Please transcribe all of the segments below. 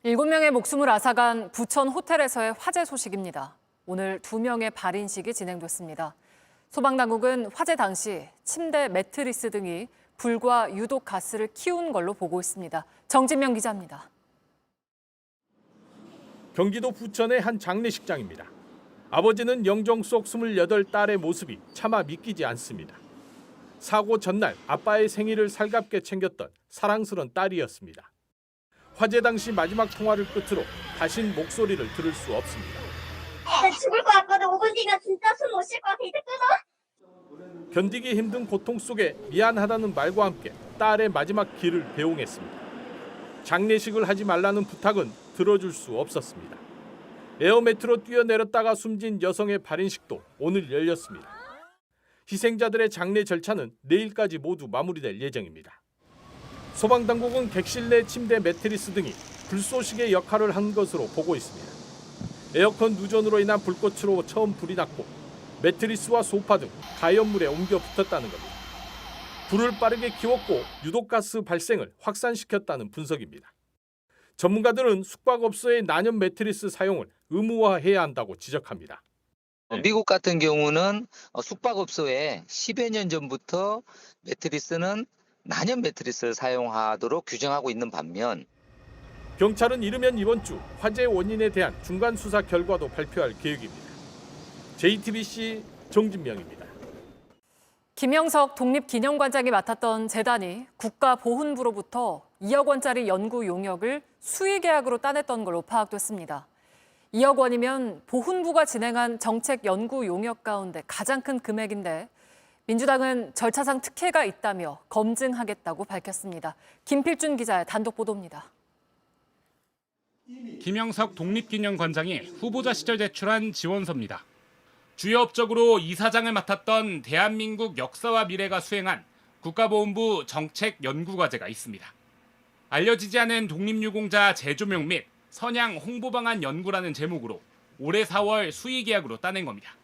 7명의 목숨을 앗아간 부천 호텔에서의 화재 소식입니다. 오늘 2명의 발인식이 진행됐습니다. 소방당국은 화재 당시 침대, 매트리스 등이 불과 유독 가스를 키운 걸로 보고 있습니다. 정진명 기자입니다. 경기도 부천의 한 장례식장입니다. 아버지는 영정 속 28딸의 모습이 차마 믿기지 않습니다. 사고 전날 아빠의 생일을 살갑게 챙겼던 사랑스런 딸이었습니다. 화재 당시 마지막 통화를 끝으로 다신 목소리를 들을 수 없습니다. 나 죽을 것 같거든. 5분 뒤면 진짜 숨 못 쉴 것 같아. 이제 끊어. 견디기 힘든 고통 속에 미안하다는 말과 함께 딸의 마지막 길을 배웅했습니다. 장례식을 하지 말라는 부탁은 들어줄 수 없었습니다. 에어매트로 뛰어내렸다가 숨진 여성의 발인식도 오늘 열렸습니다. 희생자들의 장례 절차는 내일까지 모두 마무리될 예정입니다. 소방당국은 객실 내 침대, 매트리스 등이 불쏘시개 역할을 한 것으로 보고 있습니다. 에어컨 누전으로 인한 불꽃으로 처음 불이 났고 매트리스와 소파 등 가연물에 옮겨 붙었다는 겁니다. 불을 빠르게 키웠고 유독가스 발생을 확산시켰다는 분석입니다. 전문가들은 숙박업소의 난연 매트리스 사용을 의무화해야 한다고 지적합니다. 미국 같은 경우는 숙박업소에 10여 년 전부터 매트리스는 난연 매트리스를 사용하도록 규정하고 있는 반면 경찰은 이르면 이번 주 화재 원인에 대한 중간 수사 결과도 발표할 계획입니다. JTBC 정진명입니다. 김영석 독립기념관장이 맡았던 재단이 국가보훈부로부터 2억 원짜리 연구 용역을 수의계약으로 따냈던 걸로 파악됐습니다. 2억 원이면 보훈부가 진행한 정책 연구 용역 가운데 가장 큰 금액인데 민주당은 절차상 특혜가 있다며 검증하겠다고 밝혔습니다. 김필준 기자의 단독 보도입니다. 김영석 독립기념관장이 후보자 시절 제출한 지원서입니다. 주요 업적으로 이사장을 맡았던 대한민국 역사와 미래가 수행한 국가보훈부 정책연구과제가 있습니다. 알려지지 않은 독립유공자 재조명 및 선양 홍보방안 연구라는 제목으로 올해 4월 수의계약으로 따낸 겁니다.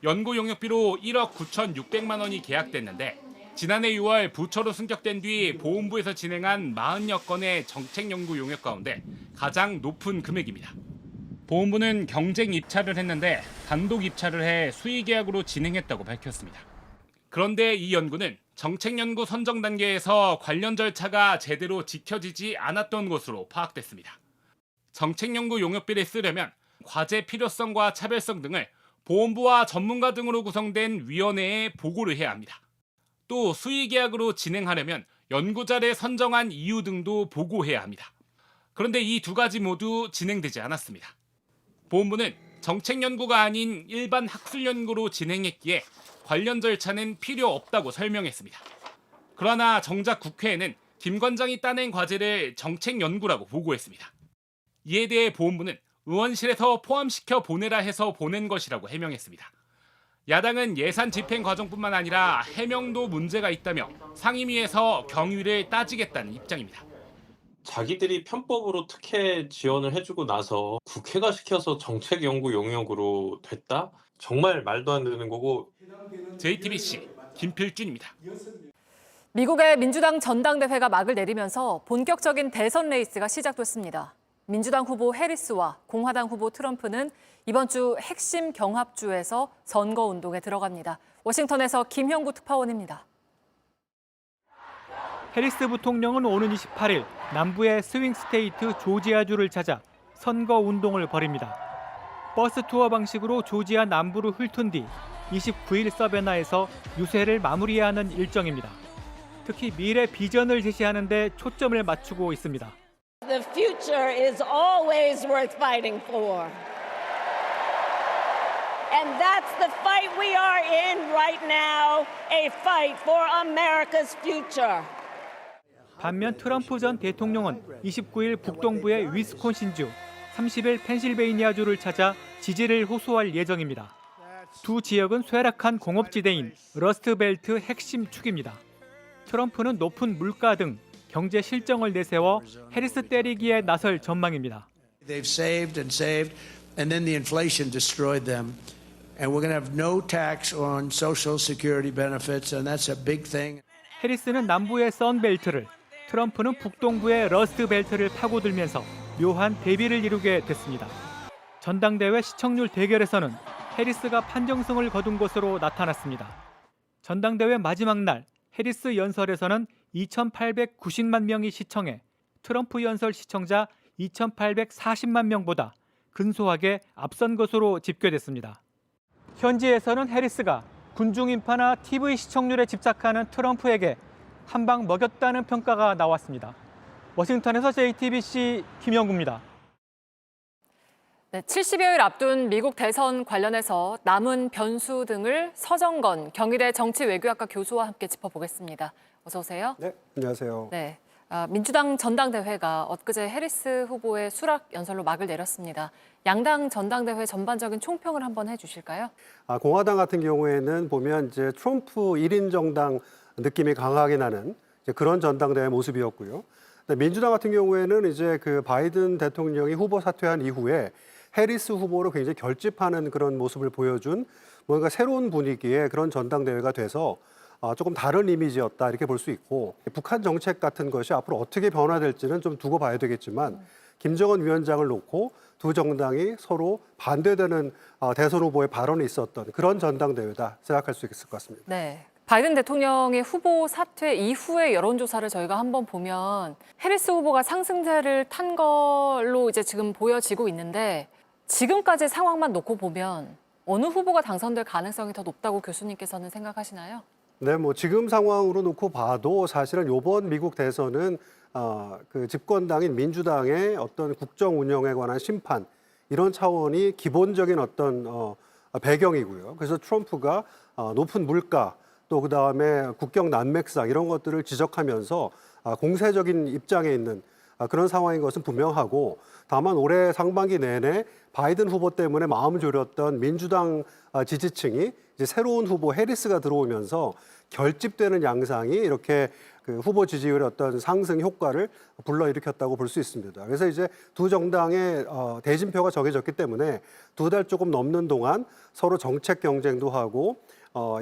연구 용역비로 1억 9,600만 원이 계약됐는데 지난해 6월 부처로 승격된 뒤 보훈부에서 진행한 40여 건의 정책연구 용역 가운데 가장 높은 금액입니다. 보훈부는 경쟁 입찰을 했는데 단독 입찰을 해 수의계약으로 진행했다고 밝혔습니다. 그런데 이 연구는 정책연구 선정 단계에서 관련 절차가 제대로 지켜지지 않았던 것으로 파악됐습니다. 정책연구 용역비를 쓰려면 과제 필요성과 차별성 등을 보훈부와 전문가 등으로 구성된 위원회에 보고를 해야 합니다. 또 수의계약으로 진행하려면 연구자를 선정한 이유 등도 보고해야 합니다. 그런데 이 두 가지 모두 진행되지 않았습니다. 보훈부는 정책연구가 아닌 일반 학술연구로 진행했기에 관련 절차는 필요 없다고 설명했습니다. 그러나 정작 국회에는 김 관장이 따낸 과제를 정책연구라고 보고했습니다. 이에 대해 보훈부는 의원실에서 포함시켜 보내라 해서 보낸 것이라고 해명했습니다. 야당은 예산 집행 과정뿐만 아니라 해명도 문제가 있다며 상임위에서 경위를 따지겠다는 입장입니다. 자기들이 편법으로 특혜 지원을 해주고 나서 국회가 시켜서 정책연구 용역으로 됐다? 정말 말도 안 되는 거고. JTBC 김필준입니다. 미국의 민주당 전당대회가 막을 내리면서 본격적인 대선 레이스가 시작됐습니다. 민주당 후보 해리스와 공화당 후보 트럼프는 이번 주 핵심 경합주에서 선거운동에 들어갑니다. 워싱턴에서 김형구 특파원입니다. 해리스 부통령은 오는 28일 남부의 스윙 스테이트 조지아주를 찾아 선거운동을 벌입니다. 버스 투어 방식으로 조지아 남부를 훑은 뒤 29일 서베나에서 유세를 마무리하는 일정입니다. 특히 미래 비전을 제시하는 데 초점을 맞추고 있습니다. The future is always worth fighting for. And that's the fight we are in right now, a fight for America's future. 반면 트럼프 전 대통령은 29일 북동부의 위스콘신주, 30일 펜실베이니아주를 찾아 지지를 호소할 예정입니다. 두 지역은 쇠락한 공업지대인 러스트벨트 핵심 축입니다. 트럼프는 높은 물가 등 경제 실정을 내세워 해리스 때리기에 나설 전망입니다. They've saved, and then the inflation destroyed them. And we're going to have no tax on social security benefits, and that's a big thing. 해리스는 남부의 선벨트를, 트럼프는 북동부의 러스트벨트를 파고들면서 묘한 대비를 이루게 됐습니다. 전당대회 시청률 대결에서는 해리스가 판정승을 거둔 것으로 나타났습니다. 전당대회 마지막 날 해리스 연설에서는 2,890만 명이 시청해 트럼프 연설 시청자 2,840만 명보다 근소하게 앞선 것으로 집계됐습니다. 현지에서는 해리스가 군중 인파나 TV 시청률에 집착하는 트럼프에게 한 방 먹였다는 평가가 나왔습니다. 워싱턴에서 JTBC 김영구입니다. 네, 70여일 앞둔 미국 대선 관련해서 남은 변수 등을 서정건 경희대 정치외교학과 교수와 함께 짚어보겠습니다. 어서 오세요. 네, 안녕하세요. 네, 민주당 전당대회가 엊그제 해리스 후보의 수락 연설로 막을 내렸습니다. 양당 전당대회 전반적인 총평을 한번 해주실까요? 공화당 같은 경우에는 보면 이제 트럼프 1인 정당 느낌이 강하게 나는 이제 그런 전당대회 모습이었고요. 민주당 같은 경우에는 이제 그 바이든 대통령이 후보 사퇴한 이후에 해리스 후보를 굉장히 결집하는 그런 모습을 보여준 뭔가 새로운 분위기의 그런 전당대회가 돼서 조금 다른 이미지였다 이렇게 볼 수 있고, 북한 정책 같은 것이 앞으로 어떻게 변화될지는 좀 두고 봐야 되겠지만 김정은 위원장을 놓고 두 정당이 서로 반대되는 대선 후보의 발언이 있었던 그런 전당대회다 생각할 수 있을 것 같습니다. 네. 바이든 대통령의 후보 사퇴 이후의 여론조사를 저희가 한번 보면 해리스 후보가 상승세를 탄 걸로 이제 지금 보여지고 있는데, 지금까지 상황만 놓고 보면 어느 후보가 당선될 가능성이 더 높다고 교수님께서는 생각하시나요? 네, 뭐 지금 상황으로 놓고 봐도 사실은 이번 미국 대선은 그 집권당인 민주당의 어떤 국정 운영에 관한 심판 이런 차원이 기본적인 어떤 배경이고요. 그래서 트럼프가 높은 물가 또 그다음에 국경 난맥상 이런 것들을 지적하면서 공세적인 입장에 있는 그런 상황인 것은 분명하고, 다만 올해 상반기 내내 바이든 후보 때문에 마음 졸였던 민주당 지지층이 이제 새로운 후보 해리스가 들어오면서 결집되는 양상이 이렇게 그 후보 지지율의 어떤 상승 효과를 불러일으켰다고 볼 수 있습니다. 그래서 이제 두 정당의 대진표가 정해졌기 때문에 두 달 조금 넘는 동안 서로 정책 경쟁도 하고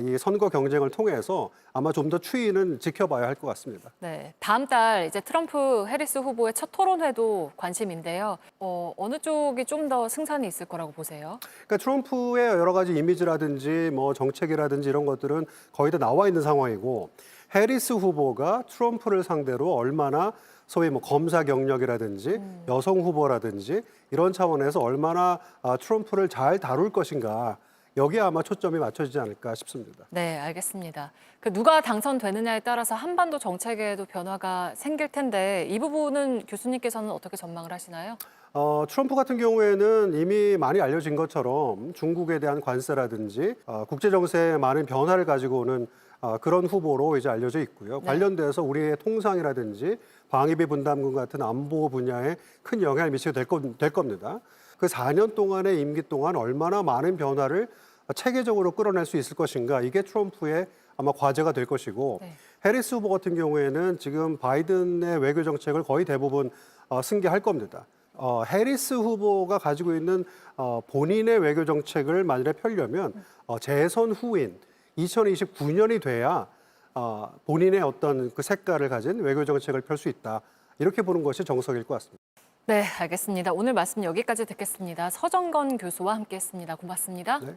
이 선거 경쟁을 통해서 아마 좀 더 추이는 지켜봐야 할 것 같습니다. 네, 다음 달 이제 트럼프 해리스 후보의 첫 토론회도 관심인데요. 어느 쪽이 좀 더 승산이 있을 거라고 보세요? 그러니까 트럼프의 여러 가지 이미지라든지 뭐 정책이라든지 이런 것들은 거의 다 나와 있는 상황이고, 해리스 후보가 트럼프를 상대로 얼마나 소위 뭐 검사 경력이라든지 여성 후보라든지 이런 차원에서 얼마나 트럼프를 잘 다룰 것인가, 여기에 아마 초점이 맞춰지지 않을까 싶습니다. 네, 알겠습니다. 그 누가 당선되느냐에 따라서 한반도 정책에도 변화가 생길 텐데 이 부분은 교수님께서는 어떻게 전망을 하시나요? 트럼프 같은 경우에는 이미 많이 알려진 것처럼 중국에 대한 관세라든지 국제 정세에 많은 변화를 가지고 오는 그런 후보로 이제 알려져 있고요. 네. 관련돼서 우리의 통상이라든지 방위비 분담금 같은 안보 분야에 큰 영향을 미치게 될 겁니다. 그 4년 동안의 임기 동안 얼마나 많은 변화를 체계적으로 끌어낼 수 있을 것인가, 이게 트럼프의 아마 과제가 될 것이고, 네. 해리스 후보 같은 경우에는 지금 바이든의 외교 정책을 거의 대부분 승계할 겁니다. 해리스 후보가 가지고 있는 본인의 외교 정책을 만일에 펴려면 재선 후인 2029년이 돼야 본인의 어떤 그 색깔을 가진 외교 정책을 펼 수 있다, 이렇게 보는 것이 정석일 것 같습니다. 네, 알겠습니다. 오늘 말씀 여기까지 듣겠습니다. 서정건 교수와 함께했습니다. 고맙습니다. 네.